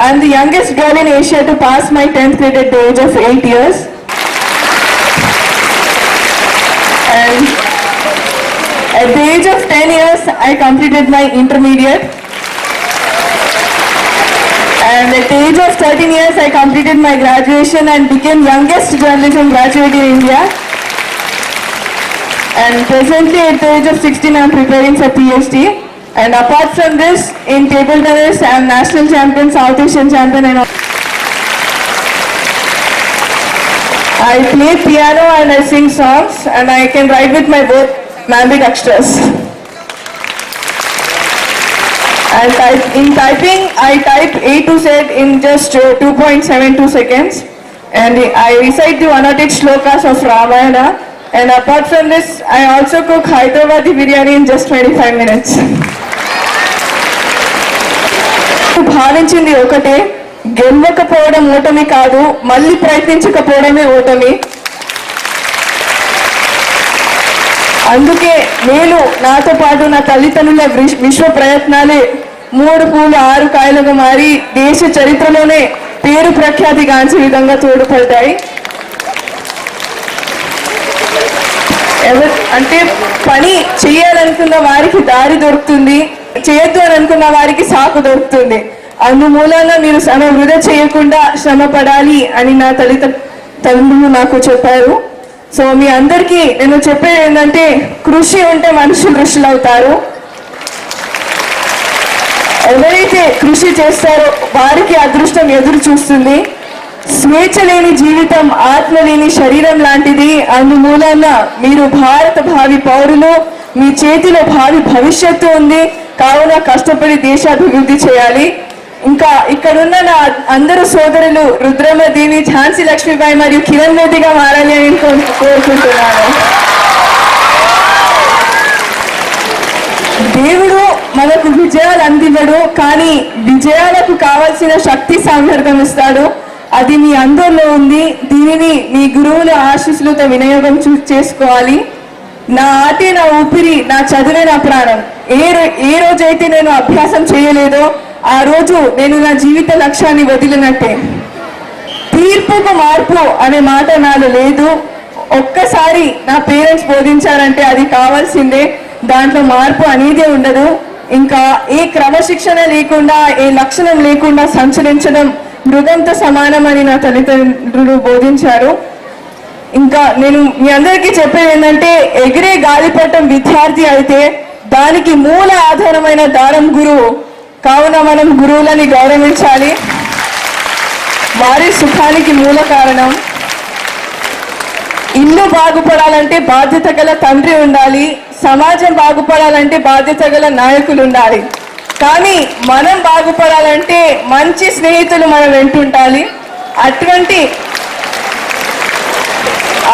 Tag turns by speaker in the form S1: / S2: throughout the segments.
S1: I am the youngest girl in Asia to pass my 10th grade at the age of 8 years. And at the age of 10 years, I completed my intermediate. And at the age of 13 years, I completed my graduation and became youngest journalism graduate in India. And presently at the age of 16, I am preparing for PhD. And apart from this, in table tennis, I am national champion, South Asian champion, and I play piano and I sing songs, and I can write with my both ambidextrous. And in typing, I type A to Z in just 2.72 seconds, and I recite the 108 shlokas of Ramayana. And apart from this, I also cook Hyderabadi biryani in just 25 minutes. భావించింది ఒకటే, గెలవకపోవడం ఓటమి కాదు, మళ్ళీ ప్రయత్నించకపోవడమే ఓటమి. అందుకే నేను నాతో పాటు నా తల్లిదండ్రుల విశ్వ ప్రయత్నాలే 3 పూలు 6 కాయలుగా మారి దేశ చరిత్రలోనే పేరు ప్రఖ్యాతి గాంచే విధంగా తోడ్పడతాయి. అంటే పని చేయాలనుకున్న వారికి దారి దొరుకుతుంది, చేయొద్దు అని అనుకున్న వారికి సాకు దొరుకుతుంది. అందుమూలన మీరు శ్రమ వృధా చేయకుండా శ్రమ పడాలి అని నా తల్లిదండ్రులు నాకు చెప్పారు. సో మీ అందరికీ నేను చెప్పేది ఏంటంటే, కృషి ఉంటే మనుషులు ఋషులు అవుతారు. ఎవరైతే కృషి చేస్తారో వారికి అదృష్టం ఎదురు చూస్తుంది. స్వేచ్ఛ లేని జీవితం ఆత్మ లేని శరీరం లాంటిది. అందుమూలన మీరు భారత భావి పౌరులు, మీ చేతిలో భావి భవిష్యత్తు ఉంది. కావున కష్టపడి దేశాభివృద్ధి చేయాలి. ఇంకా ఇక్కడున్న నా అందరు సోదరులు రుద్రమదేవి, ఝాన్సీ లక్ష్మీబాయి మరియు కిరణ్ బేదిగా మారాలి అని కోరుకుంటున్నాను. దేవుడు మనకు విజయాలు అందివ్వడు, కానీ విజయాలకు కావాల్సిన శక్తి సామర్థ్యం ఇస్తాడు. అది మీ అందరిలో ఉంది. దీనిని మీ గురువుల ఆశీస్సులతో వినియోగం చేసుకోవాలి. నా ఆటే నా ఊపిరి, నా చదువే నా ప్రాణం. ఏ రోజైతే నేను అభ్యాసం చేయలేదో ఆ రోజు నేను నా జీవిత లక్ష్యాన్ని వదిలినట్టే. తీర్పుకు మార్పు అనే మాట నాలో లేదు. ఒక్కసారి నా పేరెంట్స్ బోధించారంటే అది కావాల్సిందే, దాంట్లో మార్పు అనేదే ఉండదు. ఇంకా ఏ క్రమశిక్షణ లేకుండా, ఏ లక్షణం లేకుండా సంచరించడం మృగంతో సమానమని నా తల్లిదండ్రులు బోధించారు. ఇంకా నేను మీ అందరికీ చెప్పేది ఏంటంటే, ఎగిరే గాలిపటం విద్యార్థి అయితే దానికి మూల ఆధారమైన దారం గురువు. కావున మనం గురువులని గౌరవించాలి. వారి సుఖానికి మూల కారణం. ఇల్లు బాగుపడాలంటే బాధ్యత గల తండ్రి ఉండాలి. సమాజం బాగుపడాలంటే బాధ్యత గల నాయకులు ఉండాలి. కానీ మనం బాగుపడాలంటే మంచి స్నేహితులు మనం వెంటుండాలి.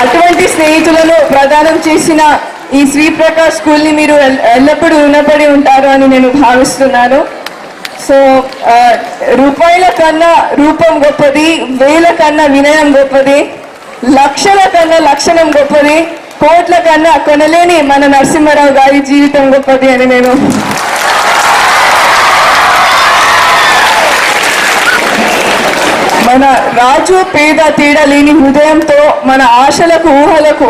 S1: అటువంటి స్నేహితులను ప్రదానం చేసిన ఈ శ్రీ ప్రకాష్ స్కూల్ని మీరు ఎల్లప్పుడూ రుణపడి ఉంటారు అని నేను భావిస్తున్నాను. సో రూపాయల కన్నా రూపం గొప్పది, వేల కన్నా వినయం గొప్పది, లక్షల కన్నా లక్షణం గొప్పది, కోట్ల కన్నా కొనలేని మన నరసింహారావు గారి జీవితం గొప్పది అని నేను మన రాజు పేద తేడా లేని హృదయంతో మన ఆశలకు ఊహలకు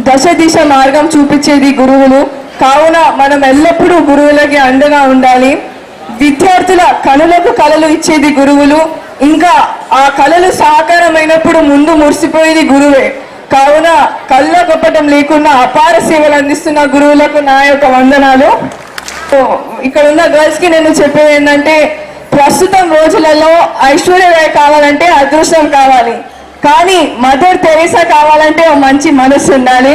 S1: దశ దిశ మార్గం చూపించేది గురువులు. కావున మనం ఎల్లప్పుడూ గురువులకి అండగా ఉండాలి. విద్యార్థుల కళలకు కళలు ఇచ్చేది గురువులు. ఇంకా ఆ కళలు సాకారమైనప్పుడు ముందు మురిసిపోయేది గురువే. కావున కళ్ళ గొప్పటం లేకుండా అపార సేవలు అందిస్తున్న గురువులకు నా యొక్క వందనాలు. ఇక్కడ ఉన్న గర్ల్స్ కి నేను చెప్పేది ఏంటంటే, ప్రస్తుతం రోజులలో ఐశ్వర్యరాయ్ కావాలంటే అదృష్టం కావాలి, కానీ మదర్ తెరేసా కావాలంటే మంచి మనసు ఉండాలి.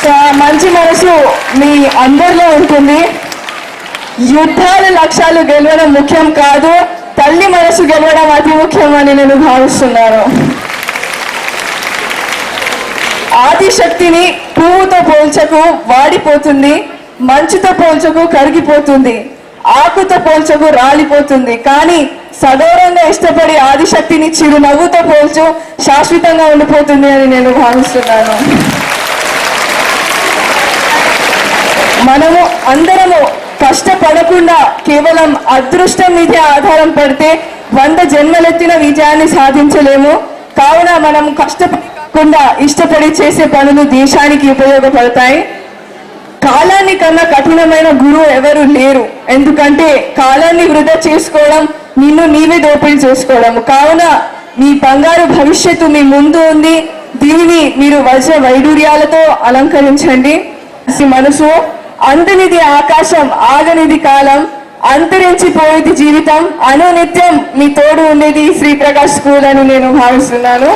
S1: సో ఆ మంచి మనసు మీ అందరిలో ఉంటుంది. యుద్ధాల లక్ష్యాలు గెలవడం ముఖ్యం కాదు, తల్లి మనసు గెలవడం అతి ముఖ్యం అని నేను భావిస్తున్నాను. ఆదిశక్తిని పువ్వుతో పోల్చకు వాడిపోతుంది, మంచుతో పోల్చకు కరిగిపోతుంది, ఆకుతో పోల్చకు రాలిపోతుంది. కానీ సగౌరవంగా ఇష్టపడి ఆదిశక్తిని చిరునవ్వుతో పోల్చు శాశ్వతంగా ఉండిపోతుంది అని నేను భావిస్తున్నాను. మనము అందరము కష్టపడకుండా కేవలం అదృష్టం మీదే ఆధారం పడితే 100 జన్మలెత్తిన విజయాన్ని సాధించలేము. కావున మనం కష్టపడకుండా ఇష్టపడి చేసే పనులు దేశానికి ఉపయోగపడతాయి. కాలాన్ని కన్నా కఠినమైన గురువు ఎవరు లేరు. ఎందుకంటే కాలాన్ని వృధా చేసుకోవడం నిన్ను నీవే దోపిడీ చేసుకోవడం. కావున మీ బంగారు భవిష్యత్తు మీ ముందు ఉంది. దీనిని మీరు వజ్ర వైడూర్యాలతో అలంకరించండి. మనసు అంతనిది ఆకాశం, ఆగనిది కాలం, అంతరించిపోయేది జీవితం, అనునిత్యం మీ తోడు ఉండేది శ్రీప్రకాష్ స్కూల్ అని నేను భావిస్తున్నాను.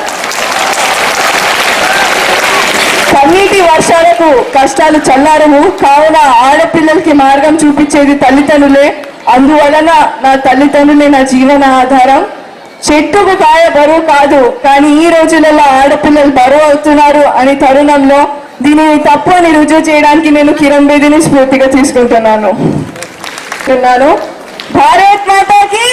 S1: కన్నీటి వర్షాలకు కష్టాలు చల్లారము. కావున ఆడపిల్లలకి మార్గం చూపించేది తల్లిదండ్రులే. అందువలన నా తల్లిదండ్రులే నా జీవన ఆధారం. చెట్టుకు కాయ బరువు కాదు, కానీ ఈ రోజులలో ఆడపిల్లలు బరువు అవుతున్నారు అని తరుణంలో దీనిని తప్పు అని రుజువు చేయడానికి నేను కిరణ్ బేదీని స్ఫూర్తిగా తీసుకుంటున్నాను. భారత్ మాతాకి